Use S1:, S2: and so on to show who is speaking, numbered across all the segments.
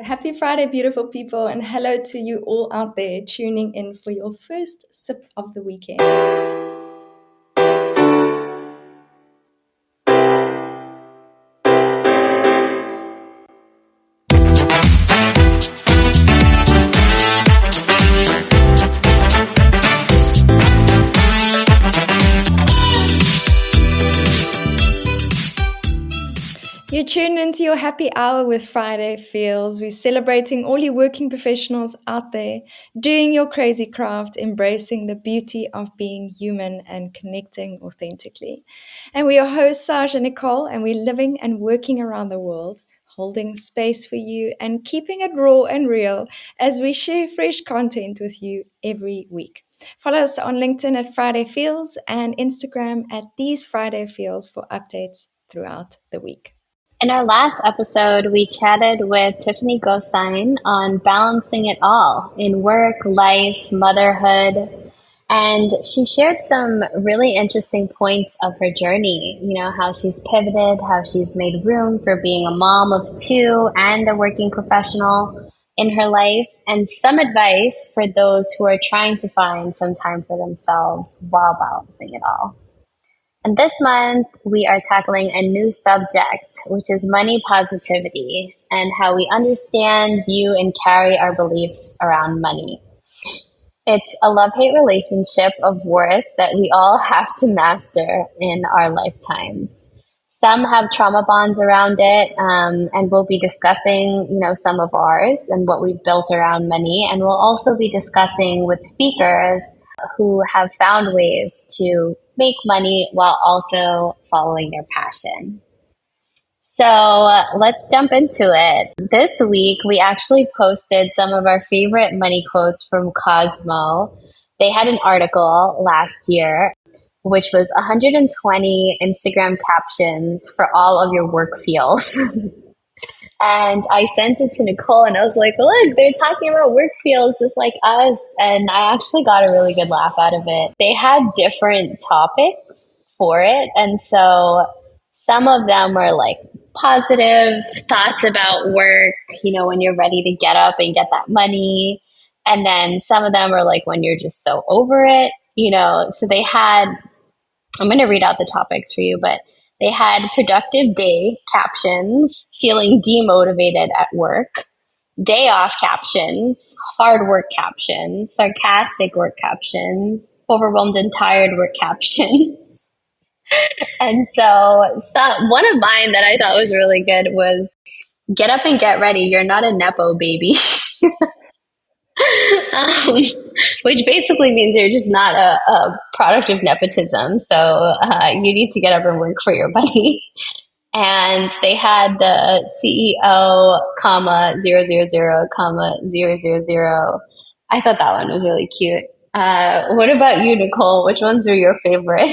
S1: Happy Friday, beautiful people, and hello to you all out there tuning in for your first sip of the weekend. You tune into your happy hour with Friday Feels. We're celebrating all you working professionals out there, doing your crazy craft, embracing the beauty of being human and connecting authentically. And we are hosts, Saj and Nicole, and we're living and working around the world, holding space for you and keeping it raw and real as we share fresh content with you every week. Follow us on LinkedIn at Friday Feels and Instagram at These Friday Feels for updates throughout the week.
S2: In our last episode, we chatted with Tiffany Gosine on balancing it all in work, life, motherhood, and she shared some really interesting points of her journey. You know, how she's pivoted, how she's made room for being a mom of two and a working professional in her life, and some advice for those who are trying to find some time for themselves while balancing it all. And this month, we are tackling a new subject, which is money positivity and how we understand, view, and carry our beliefs around money. It's a love-hate relationship of worth that we all have to master in our lifetimes. Some have trauma bonds around it, and we'll be discussing, some of ours and what we've built around money. And we'll also be discussing with speakers who have found ways to make money while also following their passion. So let's jump into it. This week, we actually posted some of our favorite money quotes from Cosmo. They had an article last year, which was 120 Instagram captions for all of your work feels. And I sent it to Nicole and I was like, look, they're talking about work feels just like us. And I actually got a really good laugh out of it. They had different topics for it. And so some of them were like positive thoughts about work, when you're ready to get up and get that money. And then some of them are like when you're just so over it, so they had, I'm going to read out the topics for you, but they had productive day captions, feeling demotivated at work, day off captions, hard work captions, sarcastic work captions, overwhelmed and tired work captions. And so one of mine that I thought was really good was get up and get ready. You're not a Nepo baby. Which basically means you're just not a product of nepotism. So you need to get up and work for your money. And they had the CEO, comma, 000, comma, 000. I thought that one was really cute. What about you, Nicole? Which ones are your favorite?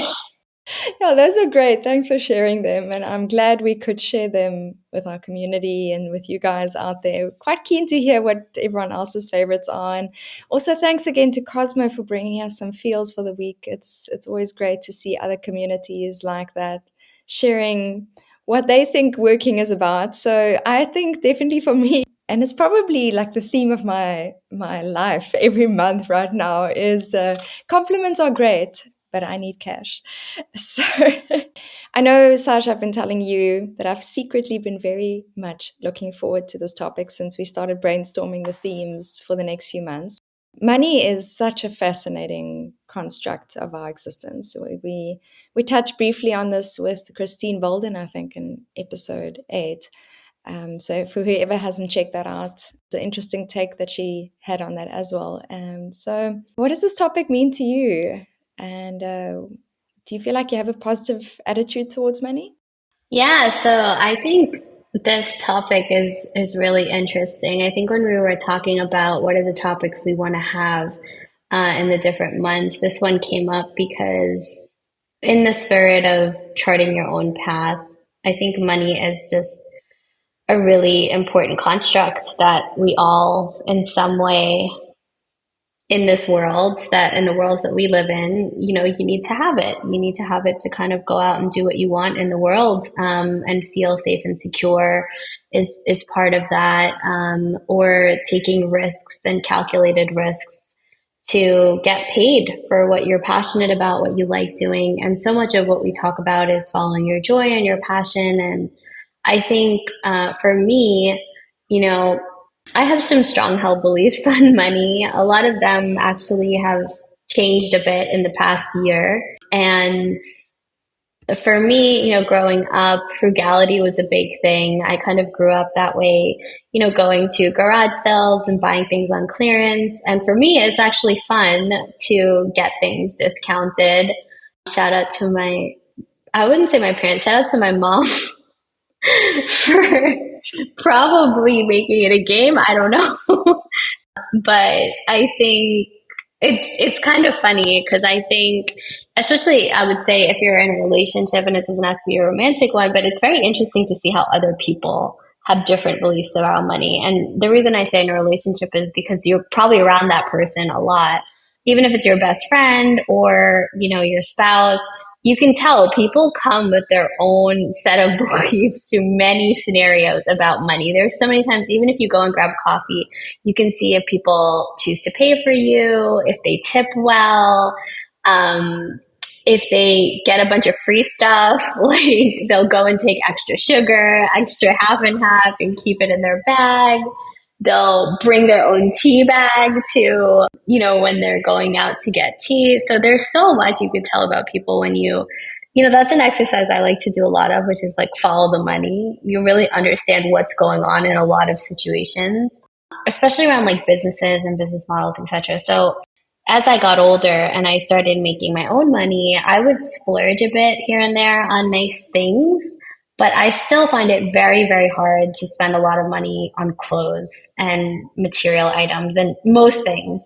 S1: Yeah, those are great. Thanks for sharing them. And I'm glad we could share them with our community and with you guys out there. Quite keen to hear what everyone else's favorites are. And also thanks again to Cosmo for bringing us some feels for the week. It's always great to see other communities like that sharing what they think working is about. So I think definitely for me, and it's probably like the theme of my life every month right now is compliments are great, but I need cash. So I know, Sasha, I've been telling you that I've secretly been very much looking forward to this topic since we started brainstorming the themes for the next few months. Money is such a fascinating construct of our existence. We touched briefly on this with Christine Bolden, I think, in episode 8. So for whoever hasn't checked that out, it's an interesting take that she had on that as well. So what does this topic mean to you? And do you feel like you have a positive attitude towards money?
S2: Yeah, so I think this topic is really interesting. I think when we were talking about what are the topics we want to have in the different months, this one came up because in the spirit of charting your own path, I think money is just a really important construct that we all in some way in this world, that in the worlds that we live in, you know, you need to have it. You need to have it to kind of go out and do what you want in the world, and feel safe and secure is part of that. Or taking risks and calculated risks to get paid for what you're passionate about, what you like doing. And so much of what we talk about is following your joy and your passion. And I think for me, you know, I have some strong held beliefs on money. A lot of them actually have changed a bit in the past year. And for me, you know, growing up, frugality was a big thing. I kind of grew up that way, you know, going to garage sales and buying things on clearance. And for me, it's actually fun to get things discounted. Shout out to I wouldn't say my parents, shout out to my mom for probably making it a game. I don't know. But I think it's kind of funny because I think, especially I would say if you're in a relationship, and it doesn't have to be a romantic one, but it's very interesting to see how other people have different beliefs about money. And the reason I say in a relationship is because you're probably around that person a lot, even if it's your best friend or, you know, your spouse. You can tell people come with their own set of beliefs to many scenarios about money. There's so many times, even if you go and grab coffee, you can see if people choose to pay for you, if they tip well, if they get a bunch of free stuff, like they'll go and take extra sugar, extra half and half, and keep it in their bag. They'll bring their own tea bag to, you know, when they're going out to get tea. So there's so much you can tell about people when you know, that's an exercise I like to do a lot of, which is like follow the money. You really understand what's going on in a lot of situations, especially around like businesses and business models, etc. So as I got older and I started making my own money, I would splurge a bit here and there on nice things, but I still find it very, very hard to spend a lot of money on clothes and material items and most things.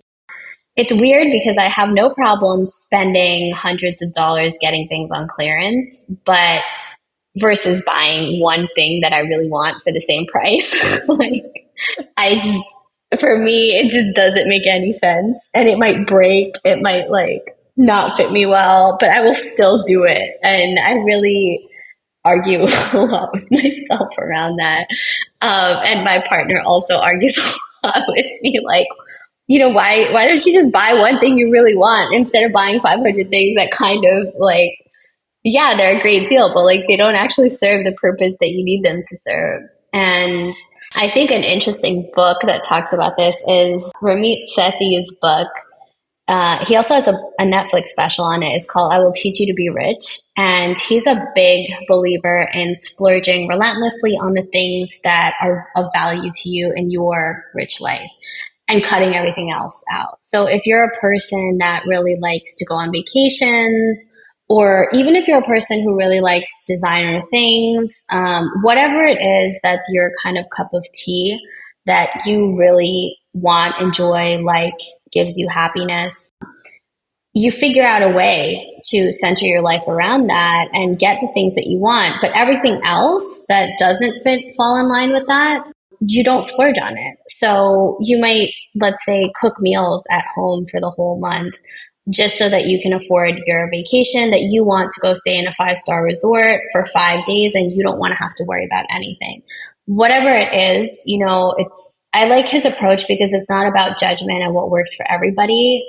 S2: It's weird because I have no problem spending hundreds of dollars getting things on clearance, but versus buying one thing that I really want for the same price. Like, I just, for me, it just doesn't make any sense. And it might break, it might like not fit me well, but I will still do it. And I really argue a lot with myself around that. And my partner also argues a lot with me, like, you know, why don't you just buy one thing you really want instead of buying 500 things that kind of like, yeah, they're a great deal, but like they don't actually serve the purpose that you need them to serve. And I think an interesting book that talks about this is Ramit Sethi's book. He also has a Netflix special on it. It's called I Will Teach You to Be Rich. And he's a big believer in splurging relentlessly on the things that are of value to you in your rich life and cutting everything else out. So if you're a person that really likes to go on vacations, or even if you're a person who really likes designer things, whatever it is that's your kind of cup of tea that you really want, enjoy, like, gives you happiness, you figure out a way to center your life around that and get the things that you want. But everything else that doesn't fall in line with that, you don't splurge on it. So you might, let's say, cook meals at home for the whole month just so that you can afford your vacation that you want to go stay in a 5-star resort for 5 days and you don't want to have to worry about anything. Whatever it is, you know, I like his approach because it's not about judgment and what works for everybody.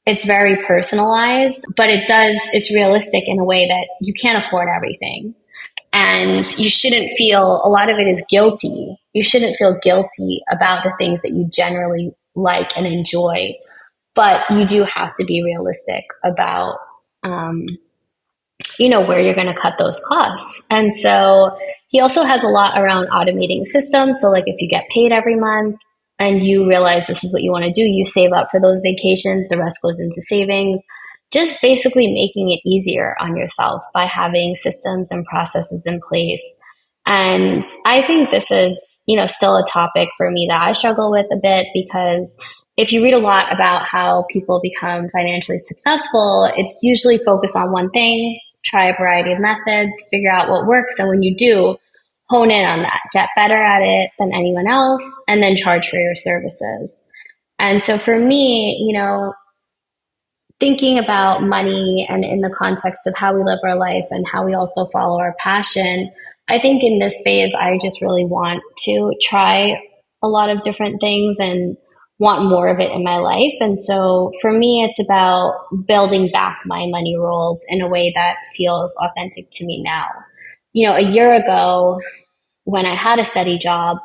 S2: It's very personalized, but it's realistic in a way that you can't afford everything. And you shouldn't feel, a lot of it is guilty. You shouldn't feel guilty about the things that you generally like and enjoy, but you do have to be realistic about, you know, where you're going to cut those costs. And so he also has a lot around automating systems. So like if you get paid every month and you realize this is what you want to do, you save up for those vacations, the rest goes into savings, just basically making it easier on yourself by having systems and processes in place. And I think this is, you know, still a topic for me that I struggle with a bit, because if you read a lot about how people become financially successful, it's usually focused on one thing, try a variety of methods, figure out what works. And when you do, hone in on that, get better at it than anyone else, and then charge for your services. And so for me, thinking about money and in the context of how we live our life and how we also follow our passion, I think in this phase, I just really want to try a lot of different things and want more of it in my life. And so for me, it's about building back my money rules in a way that feels authentic to me now. A year ago, when I had a steady job,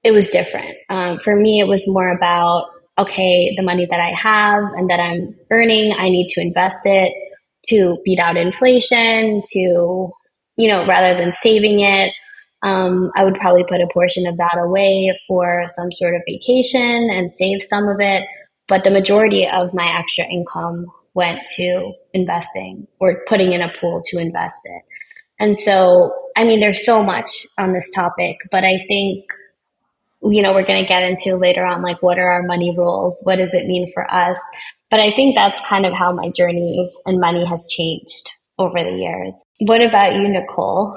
S2: it was different. For me, it was more about, okay, the money that I have and that I'm earning, I need to invest it to beat out inflation, rather than saving it. I would probably put a portion of that away for some sort of vacation and save some of it. But the majority of my extra income went to investing or putting in a pool to invest it. And so, I mean, there's so much on this topic, but I think we're going to get into later on, like, what are our money rules? What does it mean for us? But I think that's kind of how my journey in money has changed over the years. What about you, Nicole?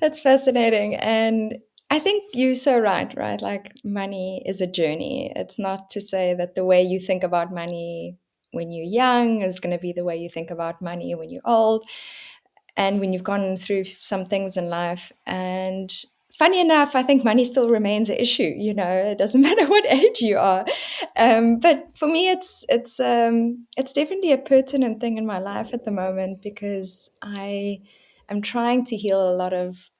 S1: That's fascinating. And I think you're so right, right? Like money is a journey. It's not to say that the way you think about money when you're young is going to be the way you think about money when you're old and when you've gone through some things in life. And funny enough, I think money still remains an issue. It doesn't matter what age you are. But for me, it's definitely a pertinent thing in my life at the moment because I am trying to heal a lot of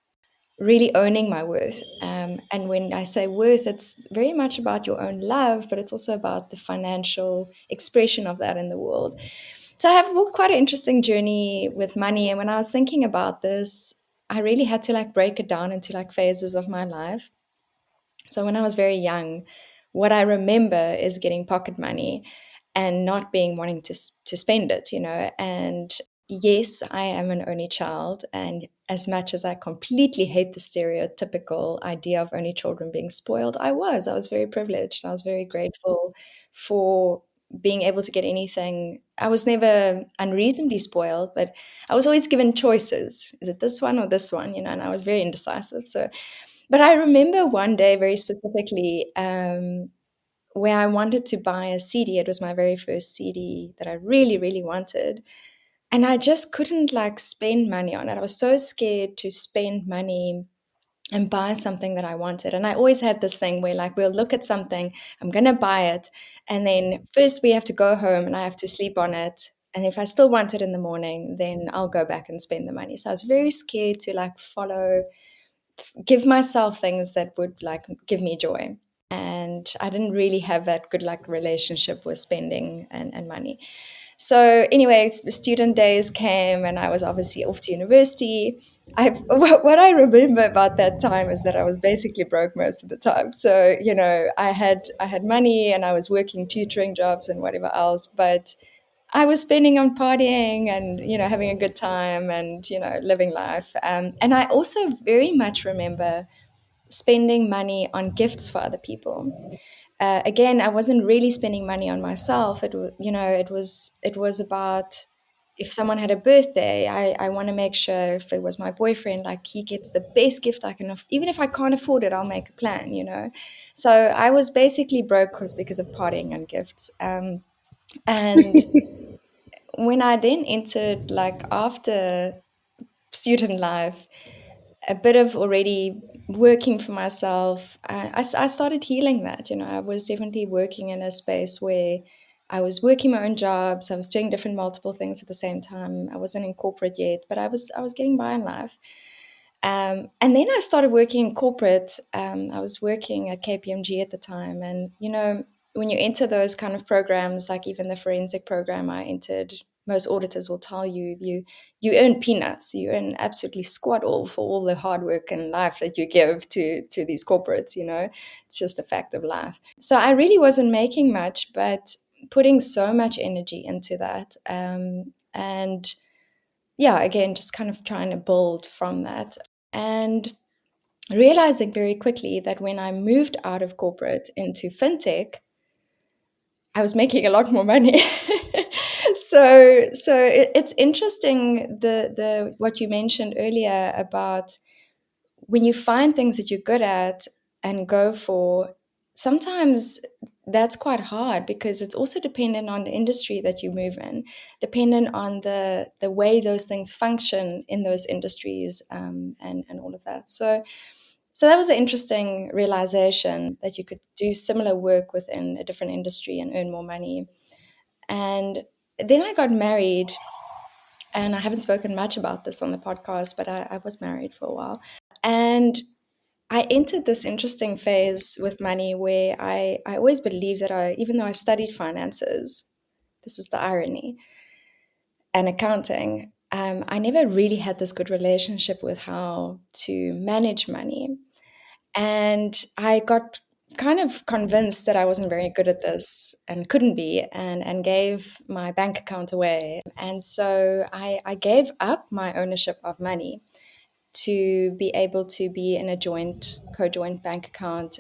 S1: really owning my worth. And when I say worth, it's very much about your own love, but it's also about the financial expression of that in the world. So I have walked quite an interesting journey with money. And when I was thinking about this, I really had to like break it down into like phases of my life. So when I was very young, what I remember is getting pocket money and not being wanting to spend it, And yes, I am an only child, and as much as I completely hate the stereotypical idea of only children being spoiled, I was very privileged. I was very grateful for being able to get anything. I was never unreasonably spoiled, but I was always given choices. Is it this one or this one? And I was very indecisive. But I remember one day very specifically where I wanted to buy a CD. It was my very first CD that I really, really wanted. And I just couldn't like spend money on it. I was so scared to spend money and buy something that I wanted. And I always had this thing where like we'll look at something, I'm going to buy it. And then first we have to go home and I have to sleep on it. And if I still want it in the morning, then I'll go back and spend the money. So I was very scared to like give myself things that would like give me joy. And I didn't really have that good like relationship with spending and money. So anyway, the student days came and I was obviously off to university. What I remember about that time is that I was basically broke most of the time. So, I had money and I was working tutoring jobs and whatever else, but I was spending on partying and having a good time and living life. And I also very much remember spending money on gifts for other people. Again, I wasn't really spending money on myself. It was about if someone had a birthday, I want to make sure if it was my boyfriend, like he gets the best gift I can. Even if I can't afford it, I'll make a plan. So I was basically broke because of partying and gifts. And when I then entered like after student life, a bit of already working for myself, I started healing that. I was definitely working in a space where I was working my own jobs. I was doing different multiple things at the same time. I wasn't in corporate yet, but I was getting by in life. And then I started working in corporate. I was working at KPMG at the time. And, when you enter those kind of programs, like even the forensic program I entered, most auditors will tell you you earn peanuts. You earn absolutely squat all for all the hard work and life that you give to these corporates. It's just a fact of life. So I really wasn't making much, but putting so much energy into that. And yeah, again, just kind of trying to build from that. And realizing very quickly that when I moved out of corporate into fintech, I was making a lot more money. So it's interesting the what you mentioned earlier about when you find things that you're good at and go for, sometimes that's quite hard because it's also dependent on the industry that you move in, dependent on the way those things function in those industries, and all of that. So that was an interesting realization that you could do similar work within a different industry and earn more money. And then I got married, and I haven't spoken much about this on the podcast, but I was married for a while. And I entered this interesting phase with money where I always believed that even though I studied finances, this is the irony, and accounting, I never really had this good relationship with how to manage money. And I got kind of convinced that I wasn't very good at this and couldn't be, and gave my bank account away. And so I gave up my ownership of money to be able to be in a co-joint bank account,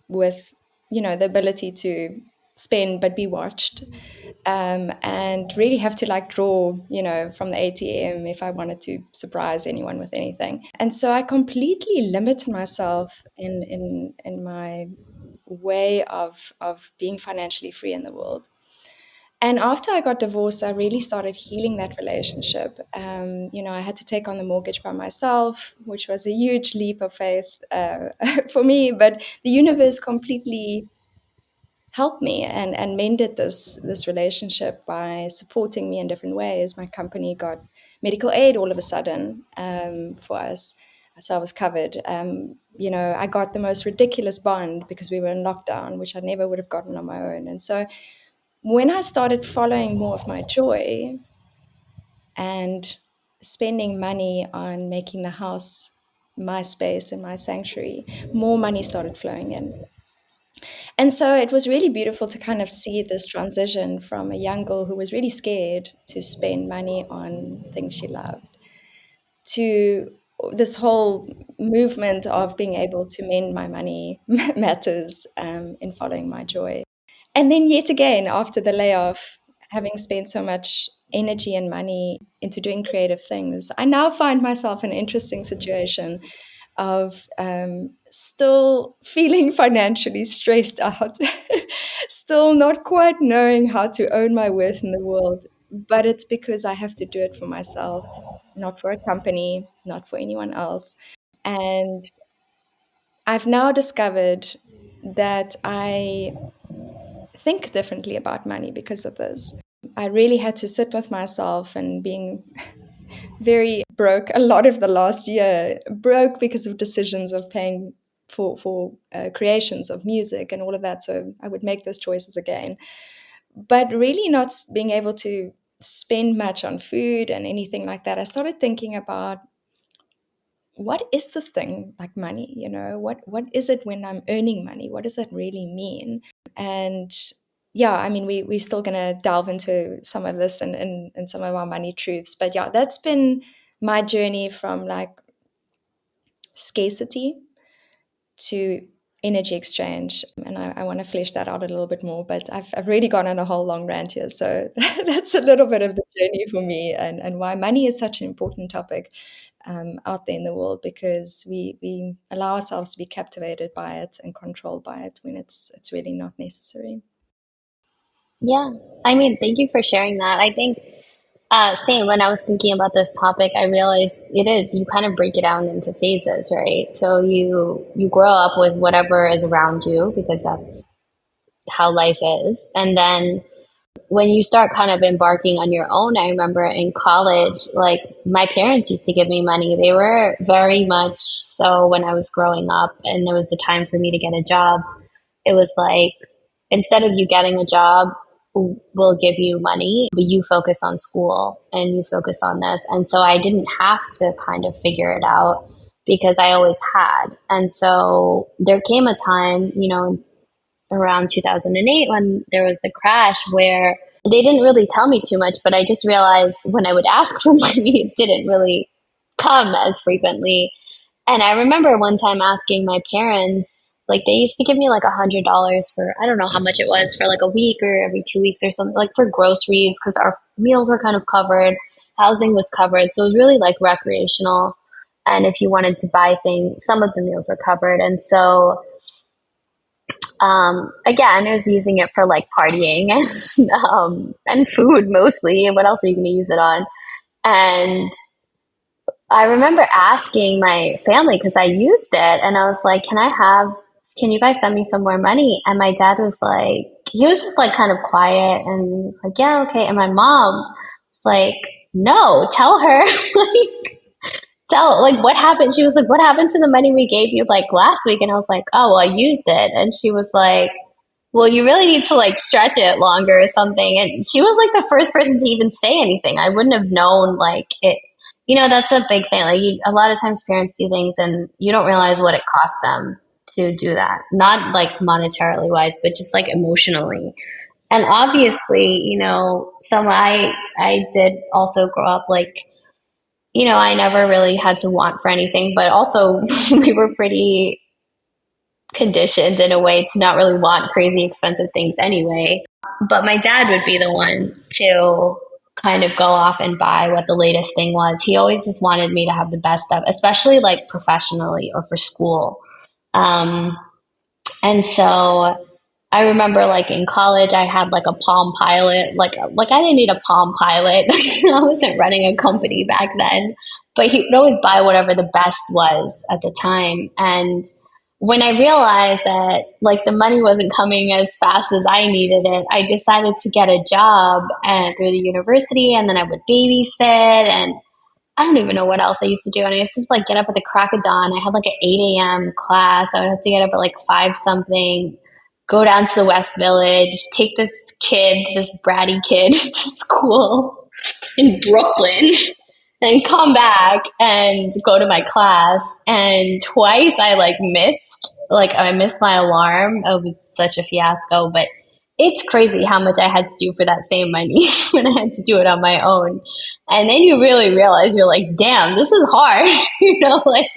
S1: with, the ability to spend but be watched, and really have to like draw, from the ATM if I wanted to surprise anyone with anything. And so I completely limited myself in my way of being financially free in the world. And after I got divorced, I really started healing that relationship. I had to take on the mortgage by myself, which was a huge leap of faith, for me. But the universe completely helped me and mended this relationship by supporting me in different ways. My company got medical aid all of a sudden, for us, so I was covered. I got the most ridiculous bond because we were in lockdown, which I never would have gotten on my own. And so when I started following more of my joy and spending money on making the house my space and my sanctuary, more money started flowing in. And so it was really beautiful to kind of see this transition from a young girl who was really scared to spend money on things she loved to this whole movement of being able to mend my money matters, in following my joy. And then, yet again, after the layoff, having spent so much energy and money into doing creative things, I now find myself in an interesting situation of, still feeling financially stressed out, still not quite knowing how to own my worth in the world. But it's because I have to do it for myself, not for a company, not for anyone else. And I've now discovered that I think differently about money because of this. I really had to sit with myself, and being very broke a lot of the last year, broke because of decisions of paying for creations of music and all of that. So I would make those choices again, but really not being able to spend much on food and anything like that. I started thinking about, what is this thing like money? What is it when I'm earning money? What does that really mean? And yeah, I mean, we're still going to delve into some of this and some of our money truths. But yeah, that's been my journey from like scarcity to energy exchange. And I want to flesh that out a little bit more. But I've really gone on a whole long rant here. So that's a little bit of the journey for me, and why money is such an important topic, out there in the world, because we allow ourselves to be captivated by it and controlled by it when it's really not necessary.
S2: Yeah. I mean, thank you for sharing that. I think, same, when I was thinking about this topic, I realized it is, you kind of break it down into phases, right? So you grow up with whatever is around you because that's how life is. And then when you start kind of embarking on your own, I remember in college, like my parents used to give me money. They were very much so when I was growing up and it was the time for me to get a job. It was like, instead of you getting a job, we'll give you money, but you focus on school and you focus on this. And so I didn't have to kind of figure it out because I always had. And so there came a time, around 2008 when there was the crash where they didn't really tell me too much, but I just realized when I would ask for money, it didn't really come as frequently. And I remember one time asking my parents, like they used to give me like $100 for, I don't know how much it was, for like a week or every 2 weeks or something, like for groceries, because our meals were kind of covered, housing was covered. So it was really like recreational. And if you wanted to buy things, some of the meals were covered. And so Again, I was using it for like partying and food mostly. And what else are you going to use it on? And I remember asking my family because I used it and I was like, can you guys send me some more money? And my dad was like, he was just like kind of quiet and he was like, yeah, okay. And my mom was like, no, tell her, like, like what happened? She was like, what happened to the money we gave you like last week? And I was like, oh, well, I used it. And she was like, well, you really need to like stretch it longer or something. And she was like the first person to even say anything. I wouldn't have known like it. That's a big thing. Like a lot of times parents see things and you don't realize what it costs them to do that. Not like monetarily wise, but just like emotionally. And obviously, I did also grow up like, I never really had to want for anything, but also we were pretty conditioned in a way to not really want crazy expensive things anyway. But my dad would be the one to kind of go off and buy what the latest thing was. He always just wanted me to have the best stuff, especially like professionally or for school. And so I remember like in college, I had like a Palm Pilot. Like I didn't need a Palm Pilot. I wasn't running a company back then, but he would always buy whatever the best was at the time. And when I realized that like the money wasn't coming as fast as I needed it, I decided to get a job and through the university, and then I would babysit, and I don't even know what else I used to do. And I used to like get up at the crack of dawn. I had like an 8 a.m. class. I would have to get up at like 5 something, go down to the West Village, take this bratty kid to school in Brooklyn, then come back and go to my class. And twice I missed my alarm. It was such a fiasco, but it's crazy how much I had to do for that same money when I had to do it on my own. And then you really realize you're like, damn, this is hard. Like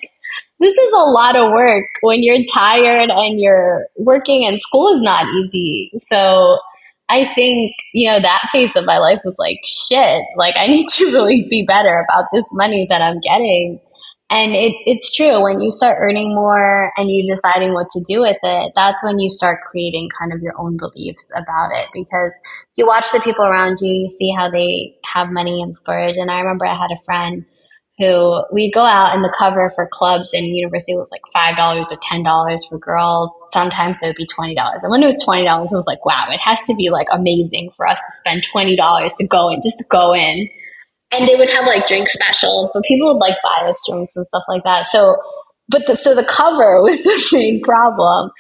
S2: this is a lot of work when you're tired and you're working and school is not easy. So I think, that phase of my life was like, shit, like I need to really be better about this money that I'm getting. And it's true. When you start earning more and you deciding what to do with it, that's when you start creating kind of your own beliefs about it. Because you watch the people around you, you see how they have money and splurge. And I remember I had a friend who we'd go out and the cover for clubs in university was like $5 or $10 for girls. Sometimes there would be $20. And when it was $20, it was like, wow, it has to be like amazing for us to spend $20 to go in, just to go in. And they would have like drink specials, but people would like buy us drinks and stuff like that. So the cover was the main problem.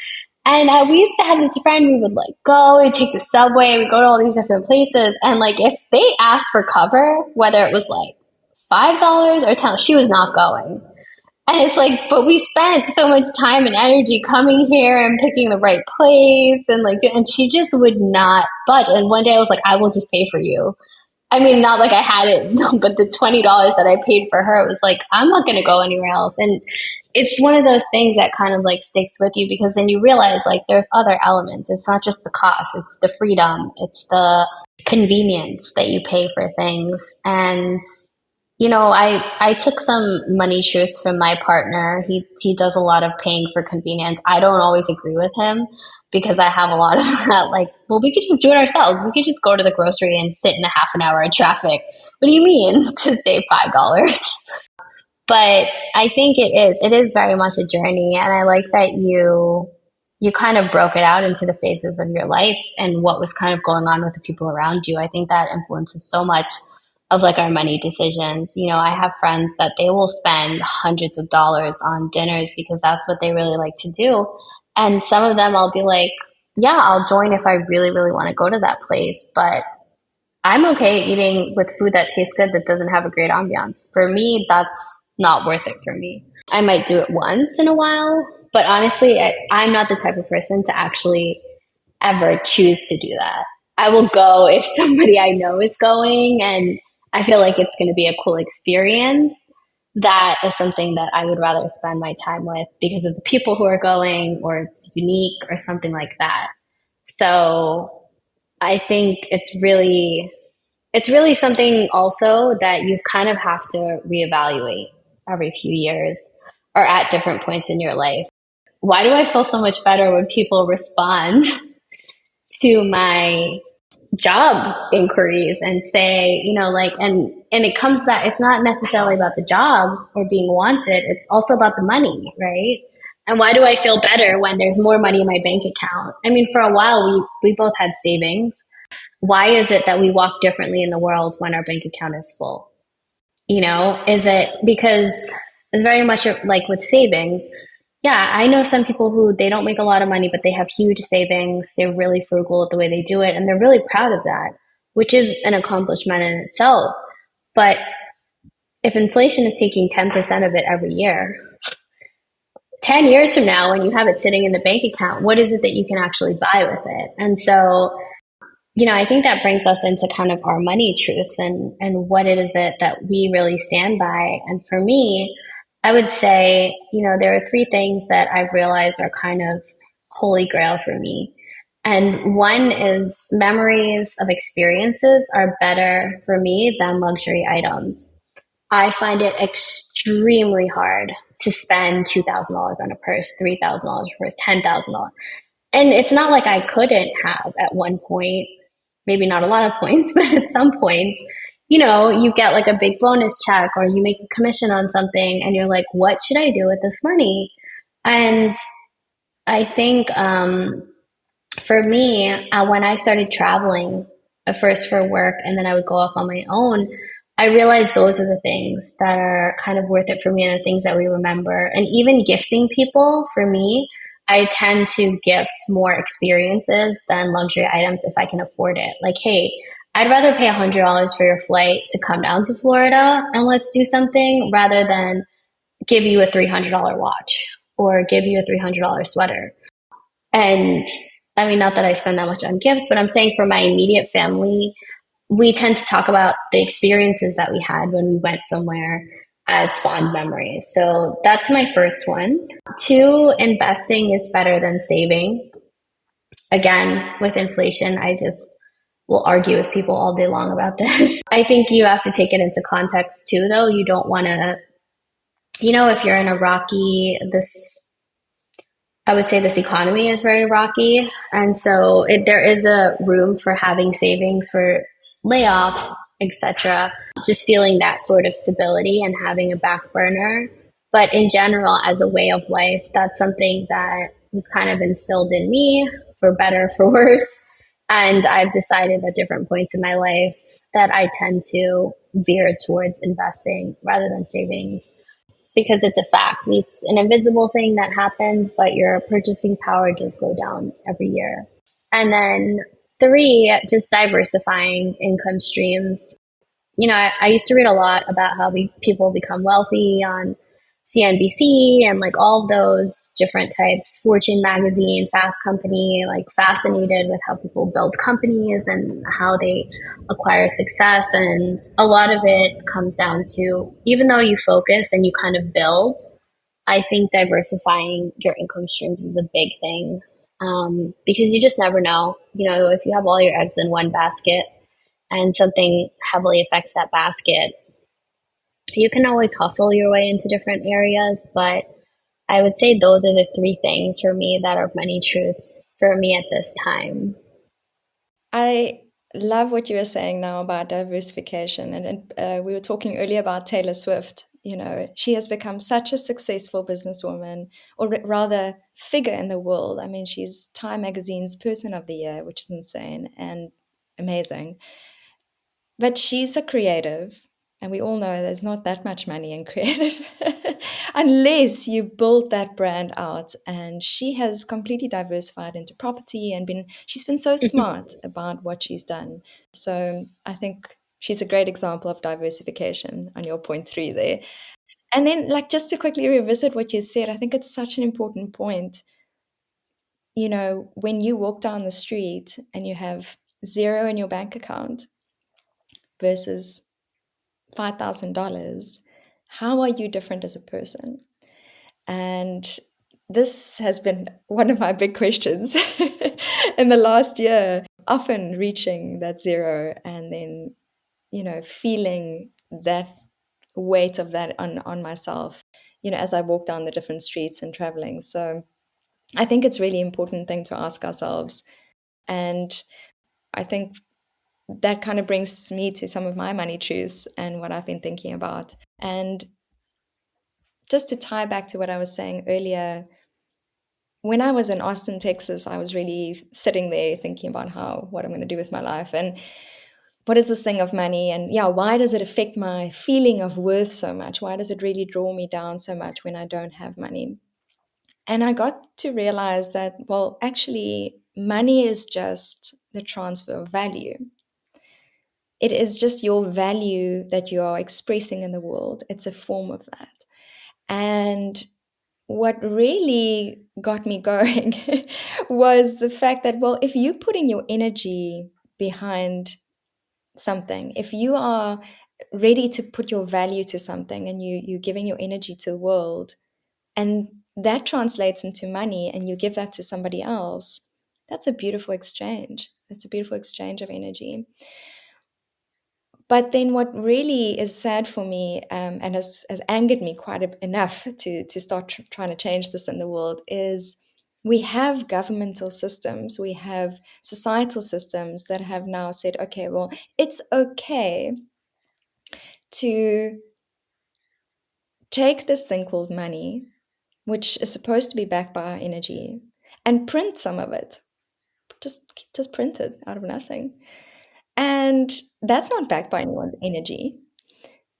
S2: And we used to have this friend, we would like go and take the subway, we go to all these different places. And like if they asked for cover, whether it was like $5 or $10, she was not going. And it's like, but we spent so much time and energy coming here and picking the right place and she just would not budge. And one day I was like, I will just pay for you. I mean, not like I had it, but the $20 that I paid for her, it was like, I'm not going to go anywhere else. And it's one of those things that kind of like sticks with you because then you realize like there's other elements. It's not just the cost, it's the freedom, it's the convenience that you pay for things. And I took some money truths from my partner. He does a lot of paying for convenience. I don't always agree with him because I have a lot of that. Like, well, we could just do it ourselves. We could just go to the grocery and sit in a half an hour in traffic. What do you mean to save $5? But I think it is very much a journey. And I like that you kind of broke it out into the phases of your life and what was kind of going on with the people around you. I think that influences so much of like our money decisions. I have friends that they will spend hundreds of dollars on dinners because that's what they really like to do. And some of them I'll be like, yeah, I'll join if I really, really want to go to that place. But I'm okay eating with food that tastes good that doesn't have a great ambiance. For me, that's not worth it for me. I might do it once in a while, but honestly, I'm not the type of person to actually ever choose to do that. I will go if somebody I know is going and I feel like it's going to be a cool experience. That is something that I would rather spend my time with because of the people who are going or it's unique or something like that. So I think it's really something also that you kind of have to reevaluate every few years or at different points in your life. why do I feel so much better when people respond to my job inquiries and say, like, and it comes back, it's not necessarily about the job or being wanted, it's also about the money, right? And why do I feel better when there's more money in my bank account? I mean, for a while we both had savings. Why is it that we walk differently in the world when our bank account is full? Is it because it's very much like with savings? Yeah, I know some people who they don't make a lot of money, but they have huge savings. They're really frugal with the way they do it, and they're really proud of that, which is an accomplishment in itself. But if inflation is taking 10% of it every year, 10 years from now, when you have it sitting in the bank account, what is it that you can actually buy with it? And so, I think that brings us into kind of our money truths and what it is that we really stand by. And for me, I would say, there are three things that I've realized are kind of holy grail for me. And one is memories of experiences are better for me than luxury items. I find it extremely hard to spend $2,000 on a purse, $3,000 on a purse, $10,000. And it's not like I couldn't have at one point, maybe not a lot of points, but at some points, you get like a big bonus check or you make a commission on something and you're like, what should I do with this money? And I think for me, when I started traveling, first for work and then I would go off on my own, I realized those are the things that are kind of worth it for me and the things that we remember. And even gifting people, for me, I tend to gift more experiences than luxury items if I can afford it. Like, hey, I'd rather pay $100 for your flight to come down to Florida and let's do something rather than give you a $300 watch or give you a $300 sweater. And I mean, not that I spend that much on gifts, but I'm saying for my immediate family, we tend to talk about the experiences that we had when we went somewhere as fond memories. So that's my first one. Two, investing is better than saving. Again, with inflation, I just will argue with people all day long about this. I think you have to take it into context too, though. You don't want to, if you're in a rocky, I would say this economy is very rocky. And so there is a room for having savings for layoffs, etc. Just feeling that sort of stability and having a back burner. But in general, as a way of life, that's something that was kind of instilled in me, for better, for worse. And I've decided at different points in my life that I tend to veer towards investing rather than savings because it's a fact. It's an invisible thing that happens, but your purchasing power just go down every year. And then three, just diversifying income streams. I used to read a lot about how people become wealthy on CNBC and like all of those different types, Fortune magazine, Fast Company, like fascinated with how people build companies and how they acquire success. And a lot of it comes down to, even though you focus and you kind of build, I think diversifying your income streams is a big thing. Because you just never know, if you have all your eggs in one basket and something heavily affects that basket, you can always hustle your way into different areas, but I would say those are the three things for me that are money truths for me at this time.
S1: I love what you were saying now about diversification. And we were talking earlier about Taylor Swift. She has become such a successful businesswoman, or rather, figure in the world. I mean, she's Time Magazine's Person of the Year, which is insane and amazing. But she's a creative, and we all know there's not that much money in creative unless you build that brand out. And she has completely diversified into property and she's been so smart about what she's done. So I think she's a great example of diversification on your point three there. And then, like, just to quickly revisit what you said, I think it's such an important point. When you walk down the street and you have zero in your bank account versus $5,000, how are you different as a person? And this has been one of my big questions in the last year, often reaching that zero and then, feeling that weight of that on myself, as I walk down the different streets and traveling. So I think it's really important thing to ask ourselves. And I think that kind of brings me to some of my money truths and what I've been thinking about. And just to tie back to what I was saying earlier, when I was in Austin, Texas, I was really sitting there thinking about what I'm going to do with my life and what is this thing of money, and yeah, why does it affect my feeling of worth so much? Why does it really draw me down so much when I don't have money? And I got to realize that, well, actually, money is just the transfer of value. It is just your value that you are expressing in the world. It's a form of that. And what really got me going was the fact that, well, if you're putting your energy behind something, if you are ready to put your value to something and you're giving your energy to the world, and that translates into money and you give that to somebody else, that's a beautiful exchange. That's a beautiful exchange of energy. But then what really is sad for me, and has angered me quite enough to start trying to change this in the world, is we have governmental systems, we have societal systems that have now said, okay, well, it's okay to take this thing called money, which is supposed to be backed by our energy, and print some of it. Just print it out of nothing. And that's not backed by anyone's energy,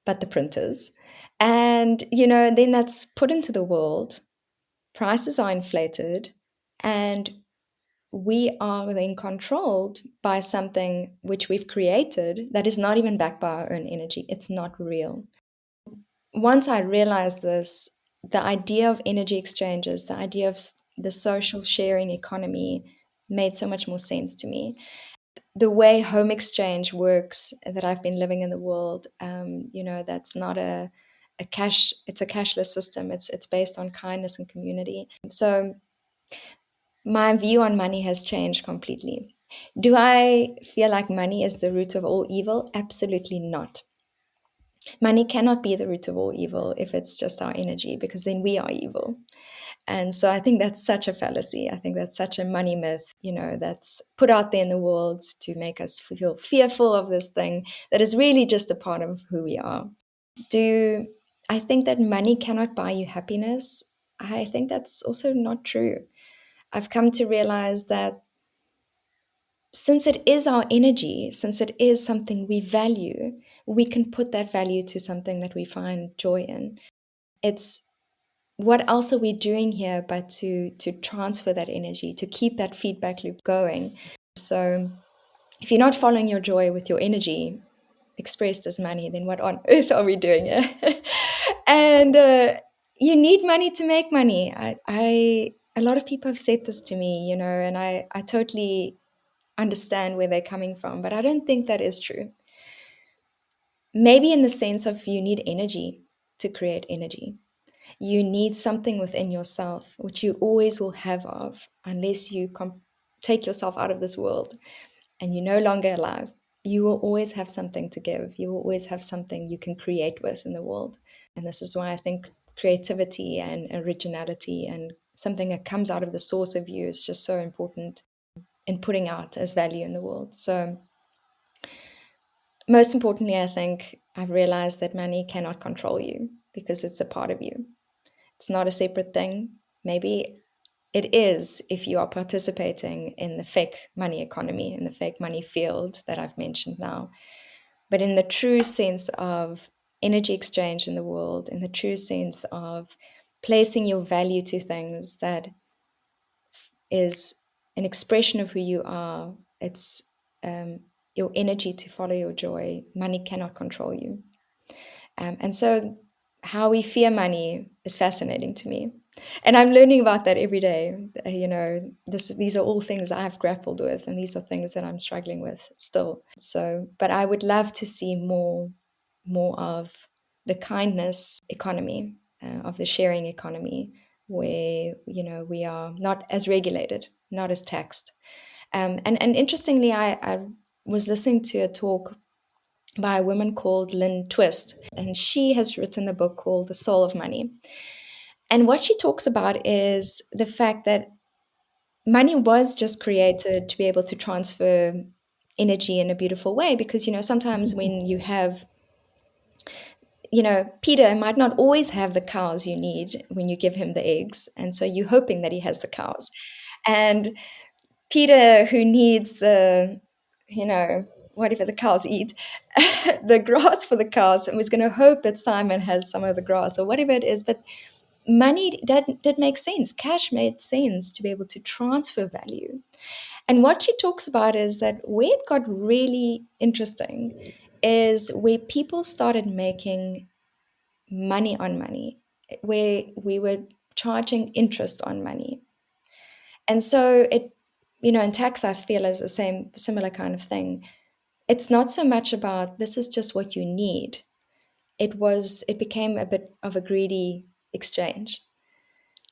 S1: but the printers. And, then that's put into the world. Prices are inflated, and we are then controlled by something which we've created that is not even backed by our own energy. It's not real. Once I realized this, the idea of energy exchanges, the idea of the social sharing economy made so much more sense to me. The way home exchange works that I've been living in the world, that's not a cash, it's a cashless system. It's based on kindness and community. So my view on money has changed completely. Do I feel like money is the root of all evil? Absolutely not. Money cannot be the root of all evil if it's just our energy, because then we are evil. And so I think that's such a fallacy. I think that's such a money myth, that's put out there in the world to make us feel fearful of this thing that is really just a part of who we are. Do I think that money cannot buy you happiness? I think that's also not true. I've come to realize that since it is our energy, since it is something we value, we can put that value to something that we find joy in. It's what else are we doing here but to transfer that energy, to keep that feedback loop going? So if you're not following your joy with your energy expressed as money, then what on earth are we doing here? And you need money to make money. I a lot of people have said this to me, and I totally understand where they're coming from, but I don't think that is true. Maybe in the sense of you need energy to create energy. You need something within yourself, which you always will have of, unless you take yourself out of this world and you're no longer alive. You will always have something to give. You will always have something you can create with in the world. And this is why I think creativity and originality and something that comes out of the source of you is just so important in putting out as value in the world. So most importantly, I think I've realized that money cannot control you because it's a part of you. It's not a separate thing. Maybe it is if you are participating in the fake money economy, in the fake money field that I've mentioned now. But in the true sense of energy exchange in the world, in the true sense of placing your value to things that is an expression of who you are, it's your energy to follow your joy. Money cannot control you. And so how we fear money is fascinating to me. And I'm learning about that every day. These are all things I've grappled with, and these are things that I'm struggling with still. So, but I would love to see more of the kindness economy, of the sharing economy, where we are not as regulated, not as taxed. And interestingly, I was listening to a talk by a woman called Lynne, and she has written a book called The Soul of Money. And what she talks about is the fact that money was just created to be able to transfer energy in a beautiful way, because sometimes when you have, Peter might not always have the cows you need when you give him the eggs, and so you're hoping that he has the cows. And Peter, who needs whatever the cows eat, the grass for the cows, and was going to hope that Simon has some of the grass or whatever it is. But money did make sense. Cash made sense to be able to transfer value. And what she talks about is that where it got really interesting is where people started making money on money, where we were charging interest on money. And so in tax, I feel is the similar kind of thing. It's not so much about this is just what you need. It became a bit of a greedy exchange.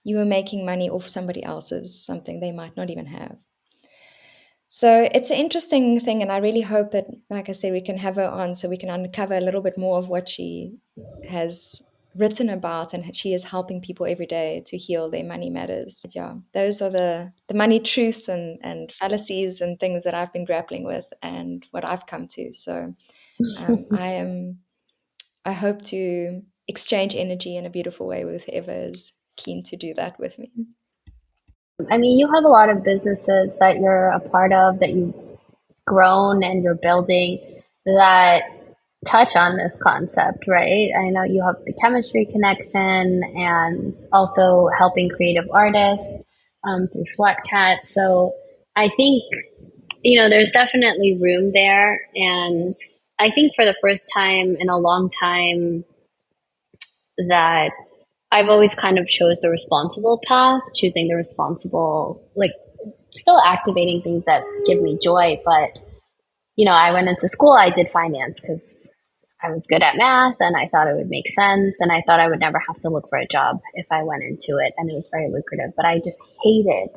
S1: You were making money off somebody else's something they might not even have. So it's an interesting thing, and I really hope that, like I say, we can have her on so we can uncover a little bit more of what she has written about, and she is helping people every day to heal their money matters. But yeah, those are the money truths and fallacies and things that I've been grappling with and what I've come to. So I hope to exchange energy in a beautiful way with whoever is keen to do that with me.
S2: I mean, you have a lot of businesses that you're a part of, that you've grown and you're building, that touch on this concept, right? I know you have the chemistry connection and also helping creative artists through SWAT Cat. So I think, there's definitely room there. And I think for the first time in a long time that I've always kind of chose the responsible path, choosing the responsible, like still activating things that give me joy. But, I went into school, I did finance because I was good at math and I thought it would make sense. And I thought I would never have to look for a job if I went into it. And it was very lucrative, but I just hated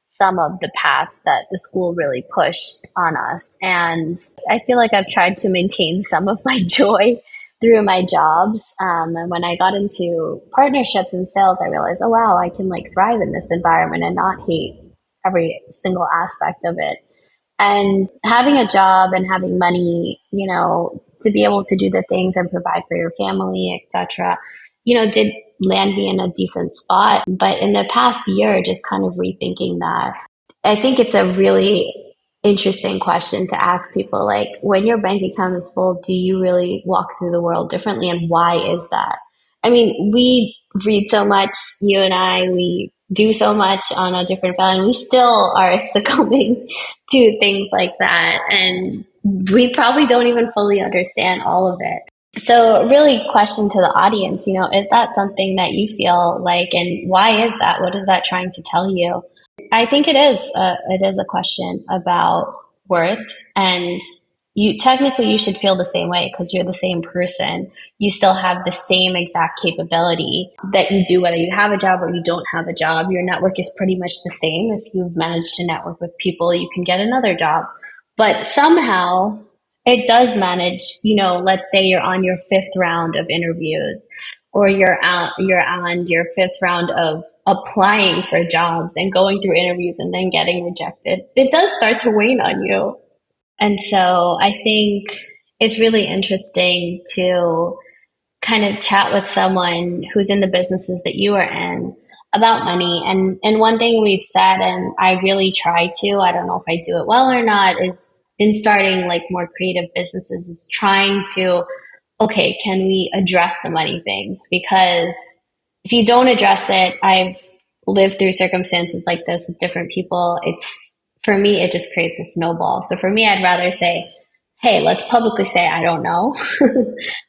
S2: some of the paths that the school really pushed on us. And I feel like I've tried to maintain some of my joy through my jobs. And when I got into partnerships and sales, I realized, oh, wow, I can thrive in this environment and not hate every single aspect of it. And having a job and having money, to be able to do the things and provide for your family, etc., did land me in a decent spot. But in the past year, just kind of rethinking that, I think it's a really interesting question to ask people. Like, when your bank account is full, do you really walk through the world differently? And why is that? I mean, we read so much, you and I, we do so much on a different level, and we still are succumbing to things like that. And we probably don't even fully understand all of it. So really, question to the audience, is that something that you feel like, and why is that? What is that trying to tell you? I think it is a question about worth, and you should feel the same way because you're the same person. You still have the same exact capability that you do, whether you have a job or you don't have a job. Your network is pretty much the same. If you've managed to network with people, you can get another job. But somehow it does manage, let's say you're on your fifth round of interviews, or you're on your fifth round of applying for jobs and going through interviews and then getting rejected. It does start to wane on you. And so I think it's really interesting to kind of chat with someone who's in the businesses that you are in about money. And one thing we've said, and I really try to, I don't know if I do it well or not, is in starting more creative businesses, is trying to, okay, can we address the money things? Because if you don't address it, I've lived through circumstances like this with different people. For me, it just creates a snowball. So for me, I'd rather say, hey, let's publicly say I don't know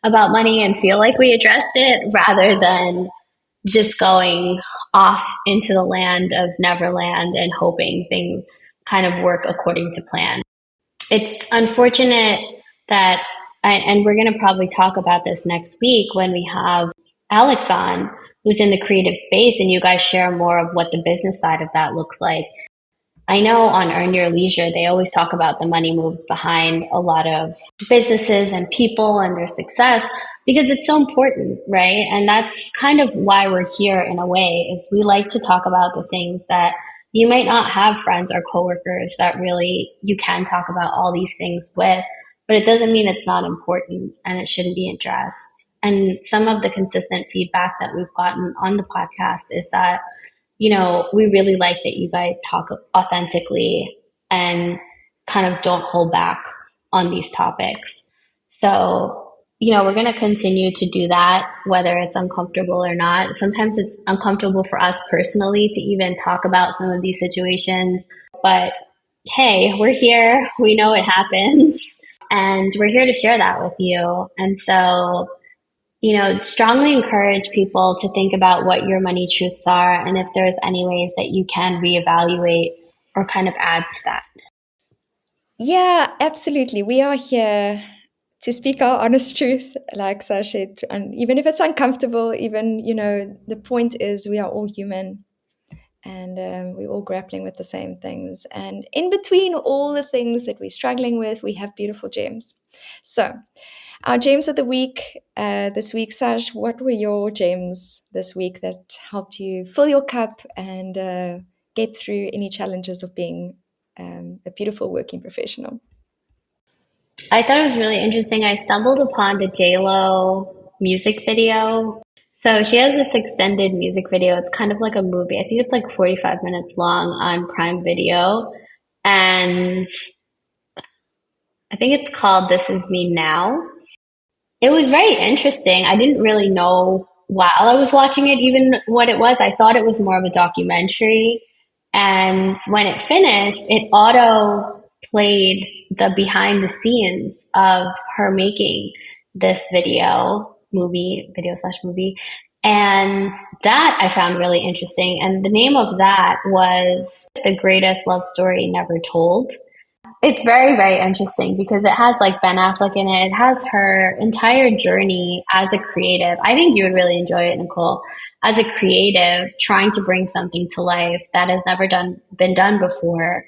S2: about money and feel like we addressed it, rather than just going off into the land of Neverland and hoping things kind of work according to plan. It's unfortunate that, and we're going to probably talk about this next week when we have Alex on, who's in the creative space, and you guys share more of what the business side of that looks like. I know on Earn Your Leisure, they always talk about the money moves behind a lot of businesses and people and their success, because it's so important, right? And that's kind of why we're here in a way, is we like to talk about the things that You might not have friends or coworkers that really you can talk about all these things with, but it doesn't mean it's not important and it shouldn't be addressed. And some of the consistent feedback that we've gotten on the podcast is that, we really like that you guys talk authentically and kind of don't hold back on these topics. So, we're going to continue to do that, whether it's uncomfortable or not. Sometimes it's uncomfortable for us personally to even talk about some of these situations. But hey, we're here. We know it happens. And we're here to share that with you. And so, strongly encourage people to think about what your money truths are and if there's any ways that you can reevaluate or kind of add to that.
S1: Yeah, absolutely. We are here to speak our honest truth, like Sasha, and even if it's uncomfortable, even, the point is we are all human and we're all grappling with the same things. And in between all the things that we're struggling with, we have beautiful gems. So, our gems of the week this week, Sash, what were your gems this week that helped you fill your cup and get through any challenges of being a beautiful working professional?
S2: I thought it was really interesting. I stumbled upon the JLo music video. So she has this extended music video. It's kind of like a movie. I think it's like 45 minutes long on Prime Video. And I think it's called This Is Me Now. It was very interesting. I didn't really know while I was watching it even what it was. I thought it was more of a documentary. And when it finished, it auto played the behind the scenes of her making this video slash movie. And that I found really interesting. And the name of that was The Greatest Love Story Never Told. It's very, very interesting because it has like Ben Affleck in it. It has her entire journey as a creative. I think you would really enjoy it, Nicole. As a creative, trying to bring something to life that has never been done before.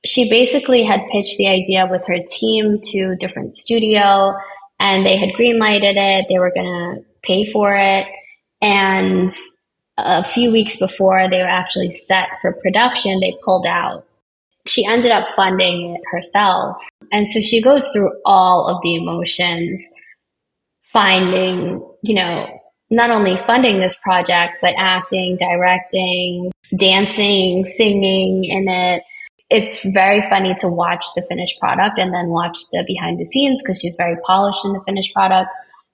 S2: She basically had pitched the idea with her team to a different studio, and they had greenlighted it. They were going to pay for it. And a few weeks before they were actually set for production, they pulled out. She ended up funding it herself. And so she goes through all of the emotions, finding, not only funding this project, but acting, directing, dancing, singing in it. It's very funny to watch the finished product and then watch the behind the scenes because she's very polished in the finished product.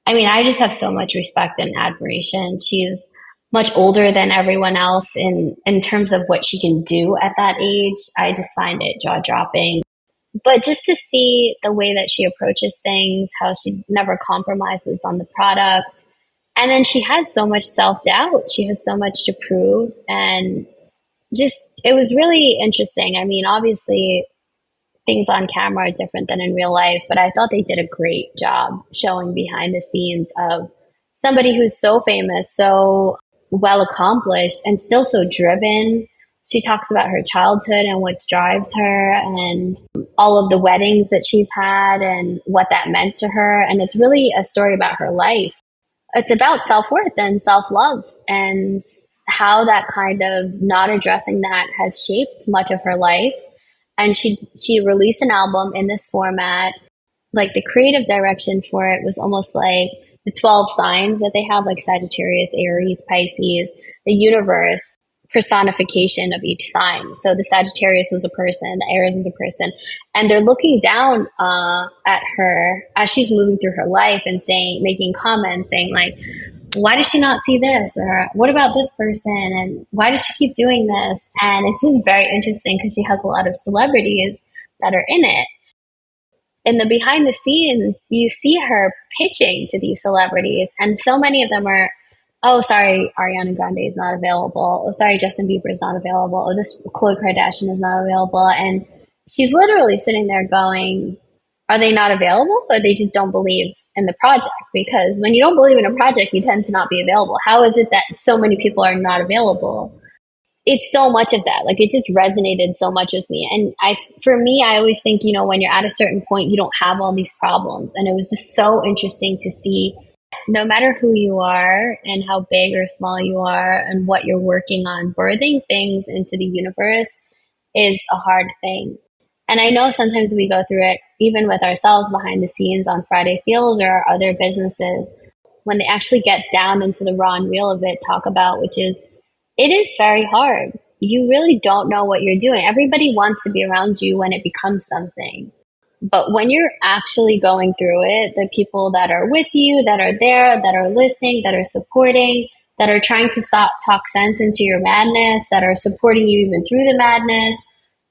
S2: I mean, I just have so much respect and admiration. She's much older than everyone else in terms of what she can do at that age. I just find it jaw dropping. But just to see the way that she approaches things, how she never compromises on the product. And then she has so much self-doubt. She has so much to prove. And just, it was really interesting. I mean, obviously, things on camera are different than in real life, but I thought they did a great job showing behind the scenes of somebody who's so famous, so well accomplished, and still so driven. She talks about her childhood and what drives her and all of the weddings that she's had and what that meant to her. And it's really a story about her life. It's about self-worth and self-love and how that kind of not addressing that has shaped much of her life. And she released an album in this format. Like the creative direction for it was almost like the 12 signs that they have, like Sagittarius, Aries, Pisces, the universe personification of each sign. So the Sagittarius was a person, the Aries was a person, and they're looking down at her as she's moving through her life and making comments, saying like, why does she not see this? Or what about this person? And why does she keep doing this? And it's just very interesting because she has a lot of celebrities that are in it. In the behind the scenes, you see her pitching to these celebrities, and so many of them are, oh, sorry, Ariana Grande is not available. Oh, sorry, Justin Bieber is not available. Oh, this Khloe Kardashian is not available. And she's literally sitting there going, are they not available? Or they just don't believe in the project? Because when you don't believe in a project, you tend to not be available. How is it that so many people are not available? It's so much of that. Like, it just resonated so much with me. And for me, I always think, when you're at a certain point, you don't have all these problems. And it was just so interesting to see no matter who you are and how big or small you are and what you're working on, birthing things into the universe is a hard thing. And I know sometimes we go through it even with ourselves behind the scenes on Friday Feels or our other businesses when they actually get down into the raw and real of it, talk about, which is it is very hard. You really don't know what you're doing. Everybody wants to be around you when it becomes something. But when you're actually going through it, the people that are with you, that are there, that are listening, that are supporting, that are trying to talk sense into your madness, that are supporting you even through the madness,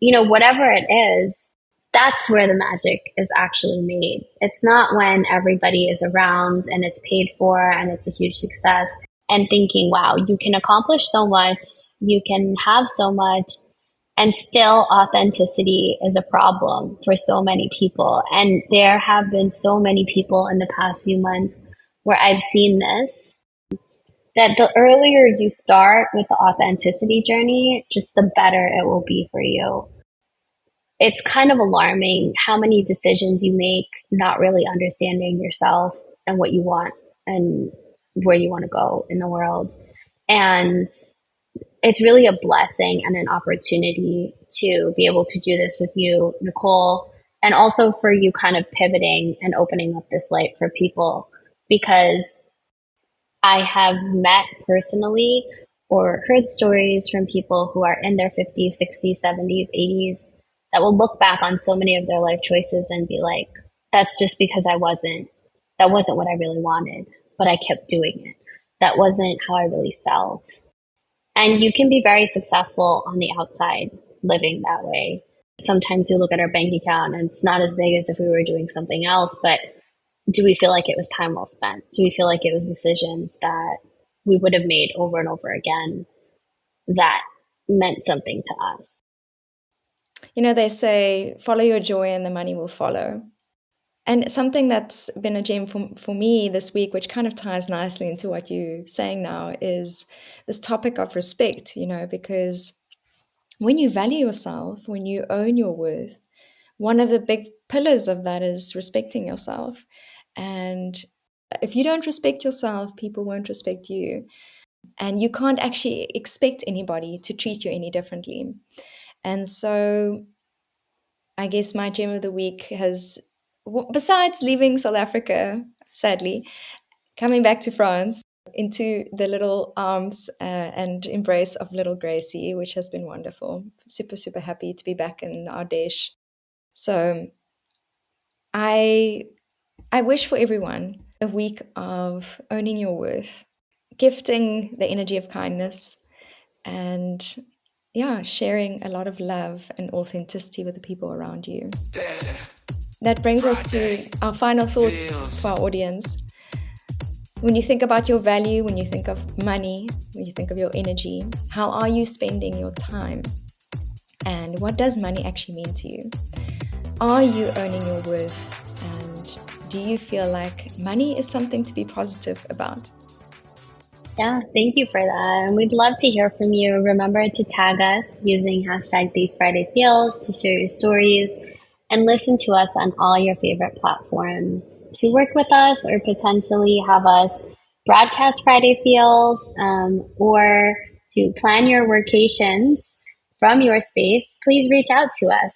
S2: whatever it is, that's where the magic is actually made. It's not when everybody is around and it's paid for and it's a huge success and thinking, wow, you can accomplish so much, you can have so much, and still authenticity is a problem for so many people. And there have been so many people in the past few months where I've seen this, that the earlier you start with the authenticity journey, just the better it will be for you. It's kind of alarming how many decisions you make not really understanding yourself and what you want and where you want to go in the world. And it's really a blessing and an opportunity to be able to do this with you, Nicole, and also for you kind of pivoting and opening up this light for people, because I have met personally or heard stories from people who are in their 50s, 60s, 70s, 80s that will look back on so many of their life choices and be like, that's just because that wasn't what I really wanted, but I kept doing it. That wasn't how I really felt. And you can be very successful on the outside living that way. Sometimes you look at our bank account and it's not as big as if we were doing something else, but do we feel like it was time well spent? Do we feel like it was decisions that we would have made over and over again that meant something to us?
S1: They say, follow your joy and the money will follow. And something that's been a gem for me this week, which kind of ties nicely into what you're saying now, is this topic of respect, because when you value yourself, when you own your worth, one of the big pillars of that is respecting yourself. And if you don't respect yourself, people won't respect you. And you can't actually expect anybody to treat you any differently. And so I guess my gem of the week has, besides leaving South Africa, sadly, coming back to France into the little arms and embrace of little Gracie, which has been wonderful. Super, super happy to be back in Ardèche. So I wish for everyone a week of owning your worth, gifting the energy of kindness, and sharing a lot of love and authenticity with the people around you. That brings us to our final thoughts for our audience. When you think about your value, when you think of money, when you think of your energy, how are you spending your time? And what does money actually mean to you? Are you owning your worth? And do you feel like money is something to be positive about?
S2: Yeah, thank you for that. And we'd love to hear from you. Remember to tag us using hashtag These Friday Feels to share your stories and listen to us on all your favorite platforms. To work with us or potentially have us broadcast Friday Feels or to plan your workations from your space, please reach out to us.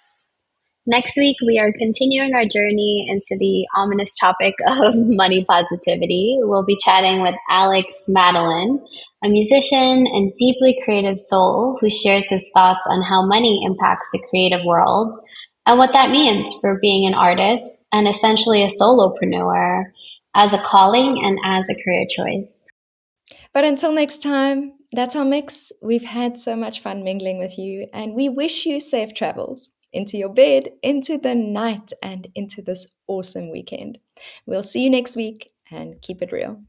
S2: Next week, we are continuing our journey into the ominous topic of money positivity. We'll be chatting with Alex Madeline, a musician and deeply creative soul who shares his thoughts on how money impacts the creative world and what that means for being an artist and essentially a solopreneur as a calling and as a career choice.
S1: But until next time, that's our mix. We've had so much fun mingling with you, and we wish you safe travels into your bed, into the night, and into this awesome weekend. We'll see you next week, and keep it real.